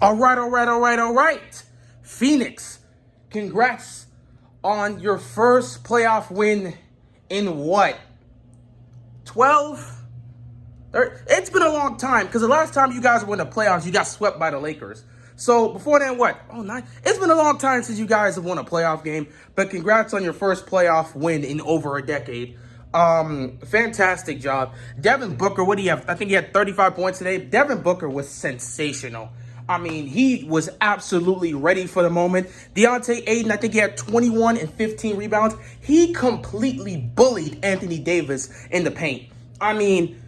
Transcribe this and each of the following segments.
All right. Phoenix, congrats on your first playoff win in what? 12? It's been a long time because the last time you guys were in the playoffs, you got swept by the Lakers. So before then, what? Oh, nine. It's been a long time since you guys have won a playoff game. But congrats on your first playoff win in over a decade. Fantastic job. Devin Booker, what do you have? I think he had 35 points today. Devin Booker was sensational. I mean, he was absolutely ready for the moment. Deontay Ayton, I think he had 21 and 15 rebounds. He completely bullied Anthony Davis in the paint. I mean,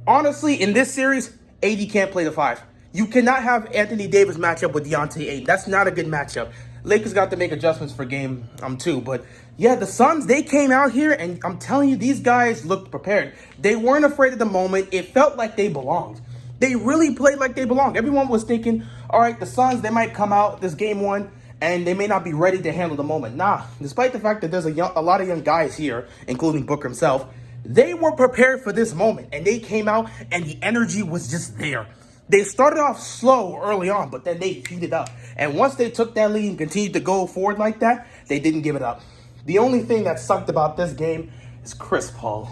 honestly, in this series, AD can't play the five. You cannot have Anthony Davis match up with Deontay Ayton. That's not a good matchup. Lakers got to make adjustments for game two. But yeah, the Suns, they came out here, and I'm telling you, these guys looked prepared. They weren't afraid of the moment. It felt like they belonged. They really played like they belonged. Everyone was thinking, all right, the Suns, they might come out this game one, and they may not be ready to handle the moment. Nah, despite the fact that there's a lot of young guys here, including Booker himself, they were prepared for this moment, and they came out, and the energy was just there. They started off slow early on, but then they heated up. And once they took that lead and continued to go forward like that, they didn't give it up. The only thing that sucked about this game is Chris Paul.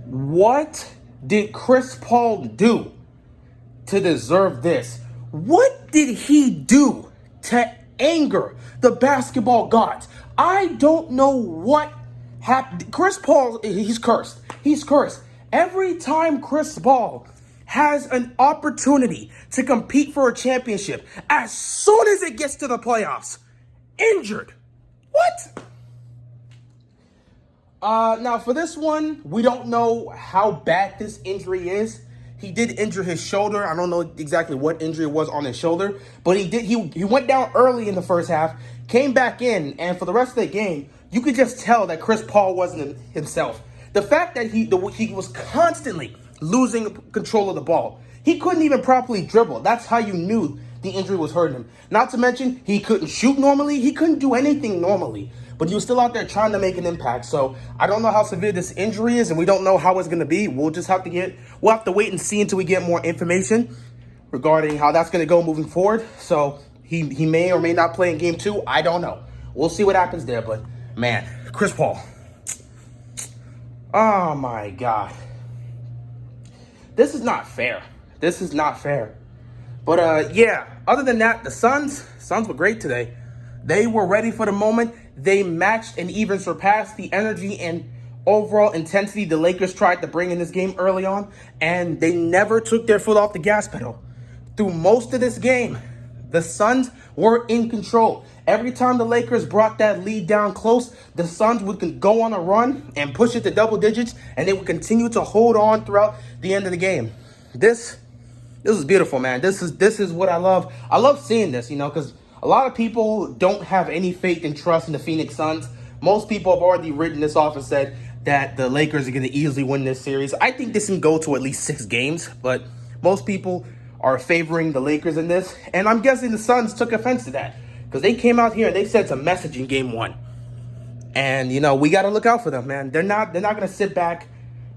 What did Chris Paul do to deserve this? What did he do to anger the basketball gods? I don't know what happened. Chris Paul, he's cursed. He's cursed. Every time Chris Paul has an opportunity to compete for a championship, as soon as it gets to the playoffs, injured. What? Now for this one, we don't know how bad this injury is. He did injure his shoulder. I don't know exactly what injury it was on his shoulder, but he went down early in the first half, came back in, and for the rest of the game, you could just tell that Chris Paul wasn't himself. The fact that he was constantly losing control of the ball. He couldn't even properly dribble. That's how you knew the injury was hurting him. Not to mention, he couldn't shoot normally. He couldn't do anything normally. But he was still out there trying to make an impact. So I don't know how severe this injury is, and we don't know how it's going to be. We'll have to wait and see until we get more information regarding how that's going to go moving forward. So he may or may not play in game two. I don't know. We'll see what happens there. But man, Chris Paul. Oh my God. This is not fair. This is not fair. But yeah, other than that, the Suns were great today. They were ready for the moment. They matched and even surpassed the energy and overall intensity the Lakers tried to bring in this game early on, and they never took their foot off the gas pedal. Through most of this game, the Suns were in control. Every time the Lakers brought that lead down close, the Suns would go on a run and push it to double digits, and they would continue to hold on throughout the end of the game. This is beautiful, man. This is what I love. I love seeing this, because a lot of people don't have any faith and trust in the Phoenix Suns. Most people have already written this off and said that the Lakers are going to easily win this series. I think this can go to at least 6 games, but most people are favoring the Lakers in this, and I'm guessing the Suns took offense to that because they came out here and they sent some message in game one. And, we got to look out for them, man. They're not going to sit back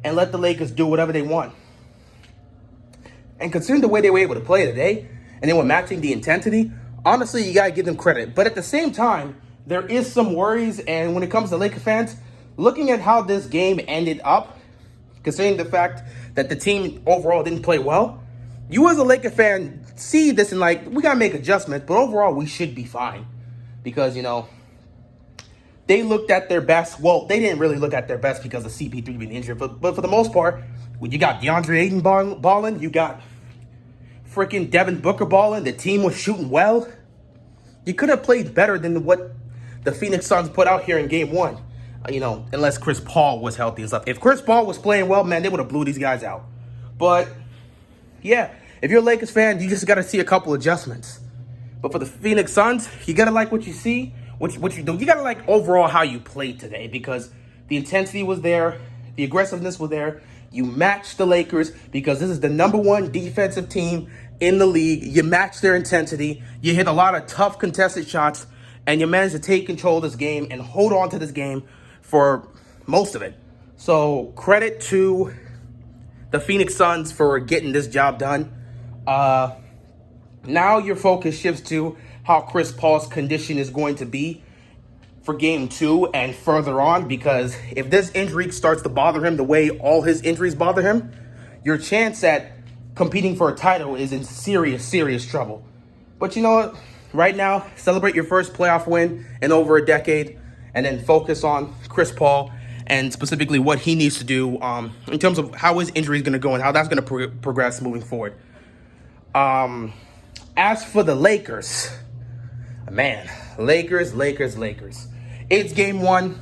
and let the Lakers do whatever they want. And considering the way they were able to play today, and they were matching the intensity, honestly, you got to give them credit. But at the same time, there is some worries, and when it comes to Laker fans, looking at how this game ended up, considering the fact that the team overall didn't play well, you as a Laker fan see this and we got to make adjustments, but overall we should be fine. Because, they looked at their best. Well, they didn't really look at their best because of CP3 being injured, but for the most part, when you got DeAndre Ayton balling, you got freaking Devin Booker balling, the team was shooting well. You could have played better than what the Phoenix Suns put out here in game one, unless Chris Paul was healthy and stuff. If Chris Paul was playing well, man, they would have blew these guys out. But yeah, if you're a Lakers fan, you just got to see a couple adjustments. But for the Phoenix Suns, you got to like what you see, what you do. You got to like overall how you played today because the intensity was there, the aggressiveness was there. You matched the Lakers because this is the number one defensive team in the league. You matched their intensity. You hit a lot of tough contested shots, and you managed to take control of this game and hold on to this game for most of it. So credit to the Phoenix Suns for getting this job done. Now your focus shifts to how Chris Paul's condition is going to be for game 2 and further on, because if this injury starts to bother him the way all his injuries bother him, your chance at competing for a title is in serious, serious trouble. But you know what? Right now, celebrate your first playoff win in over a decade, and then focus on Chris Paul and specifically what he needs to do in terms of how his injury is going to go and how that's going to progress moving forward. As for the Lakers, man, Lakers. It's game 1.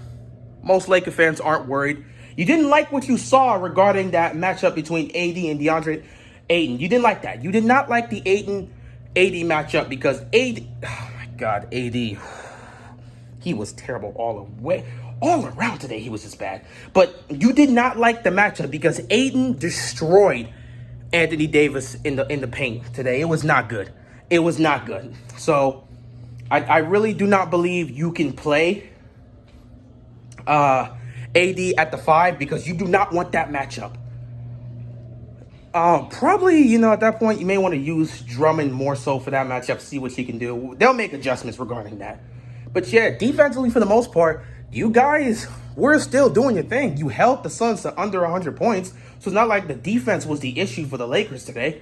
Most Laker fans aren't worried. You didn't like what you saw regarding that matchup between AD and DeAndre Ayton. You didn't like that. You did not like the Ayton-AD matchup because AD, oh my God, AD, he was terrible all around today. He was just bad. But you did not like the matchup because Ayton destroyed Anthony Davis in the paint today. It was not good. It was not good. So I really do not believe you can play AD at the 5 because you do not want that matchup. Probably, at that point, you may want to use Drummond more so for that matchup, see what he can do. They'll make adjustments regarding that. But yeah, defensively, for the most part, you guys were still doing your thing. You held the Suns to under 100 points, so it's not like the defense was the issue for the Lakers today.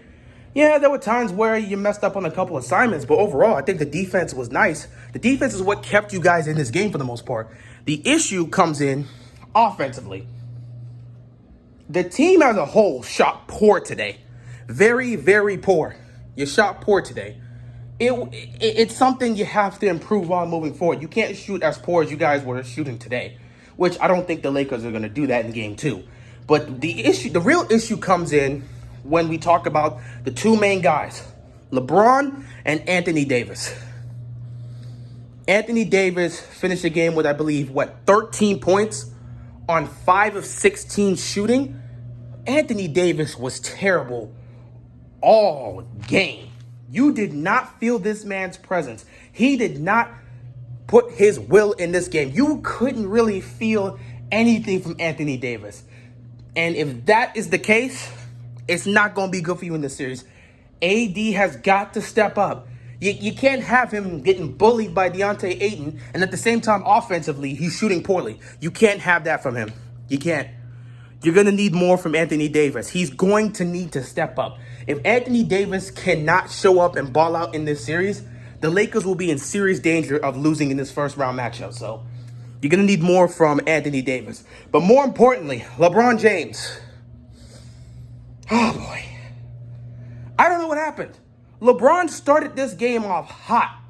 Yeah, there were times where you messed up on a couple assignments, but overall, I think the defense was nice. The defense is what kept you guys in this game for the most part. The issue comes in offensively. The team as a whole shot poor today. Very, very poor. You shot poor today. It's something you have to improve on moving forward. You can't shoot as poor as you guys were shooting today, which I don't think the Lakers are going to do that in game 2. But the real issue comes in when we talk about the two main guys, LeBron and Anthony Davis. Anthony Davis finished the game with, I believe, 13 points on 5 of 16 shooting. Anthony Davis was terrible all game. You did not feel this man's presence. He did not put his will in this game. You couldn't really feel anything from Anthony Davis. And if that is the case, it's not going to be good for you in this series. AD has got to step up. You can't have him getting bullied by DeAndre Ayton, and at the same time, offensively, he's shooting poorly. You can't have that from him. You can't. You're going to need more from Anthony Davis. He's going to need to step up. If Anthony Davis cannot show up and ball out in this series, the Lakers will be in serious danger of losing in this first-round matchup. So you're going to need more from Anthony Davis. But more importantly, LeBron James. Oh, boy. I don't know what happened. LeBron started this game off hot.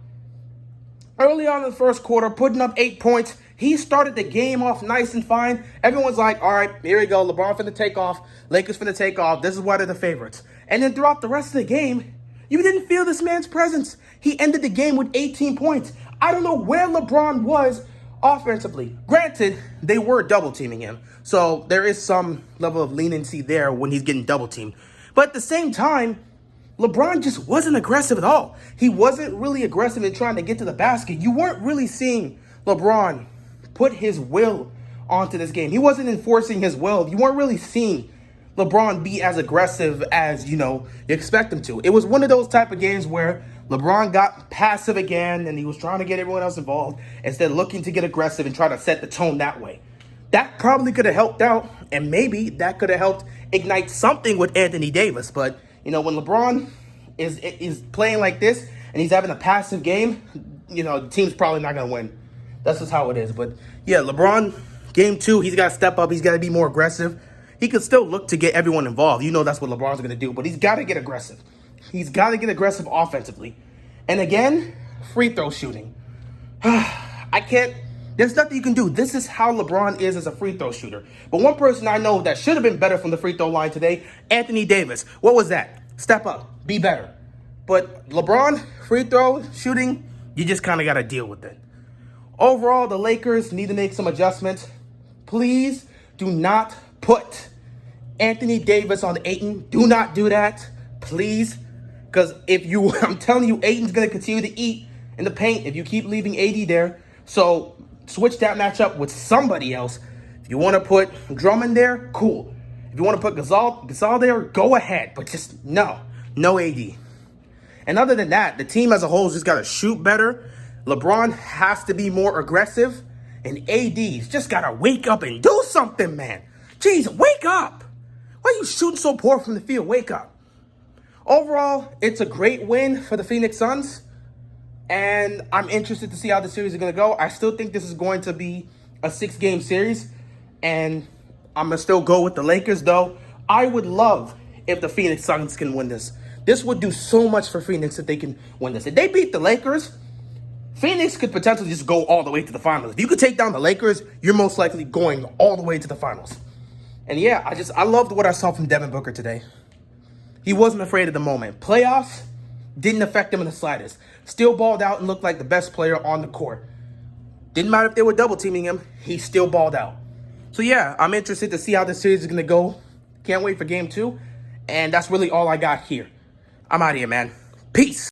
Early on in the first quarter, putting up 8 points. He started the game off nice and fine. Everyone's like, all right, here we go. LeBron finna take off. Lakers finna take off. This is why they're the favorites. And then throughout the rest of the game, you didn't feel this man's presence. He ended the game with 18 points. I don't know where LeBron was offensively. Granted, they were double teaming him. So there is some level of leniency there when he's getting double teamed. But at the same time, LeBron just wasn't aggressive at all. He wasn't really aggressive in trying to get to the basket. You weren't really seeing LeBron put his will onto this game. He wasn't enforcing his will. You weren't really seeing LeBron be as aggressive as, you expect him to. It was one of those type of games where LeBron got passive again and he was trying to get everyone else involved instead of looking to get aggressive and try to set the tone that way. That probably could have helped out, and maybe that could have helped ignite something with Anthony Davis. But, when LeBron is playing like this and he's having a passive game, the team's probably not going to win. That's just how it is. But, yeah, LeBron, game 2, he's got to step up. He's got to be more aggressive. He could still look to get everyone involved. That's what LeBron's going to do. But he's got to get aggressive. He's got to get aggressive offensively. And again, free throw shooting. There's nothing you can do. This is how LeBron is as a free throw shooter. But one person I know that should have been better from the free throw line today, Anthony Davis. What was that? Step up. Be better. But LeBron, free throw shooting, you just kind of got to deal with it. Overall, the Lakers need to make some adjustments. Please do not put Anthony Davis on Ayton. Do not do that. Please. Because I'm telling you, Ayton's going to continue to eat in the paint if you keep leaving AD there. So switch that matchup with somebody else. If you want to put Drummond there, cool. If you want to put Gasol there, go ahead. But just no AD. And other than that, the team as a whole just got to shoot better. LeBron has to be more aggressive. And AD's just got to wake up and do something, man. Jeez, wake up. Why are you shooting so poor from the field? Wake up. Overall, it's a great win for the Phoenix Suns. And I'm interested to see how the series is going to go. I still think this is going to be a 6-game series. And I'm going to still go with the Lakers, though. I would love if the Phoenix Suns can win this. This would do so much for Phoenix if they can win this. If they beat the Lakers, Phoenix could potentially just go all the way to the finals. If you could take down the Lakers, you're most likely going all the way to the finals. And yeah, I loved what I saw from Devin Booker today. He wasn't afraid of the moment. Playoffs didn't affect him in the slightest. Still balled out and looked like the best player on the court. Didn't matter if they were double teaming him, he still balled out. So yeah, I'm interested to see how this series is going to go. Can't wait for game 2. And that's really all I got here. I'm out of here, man. Peace.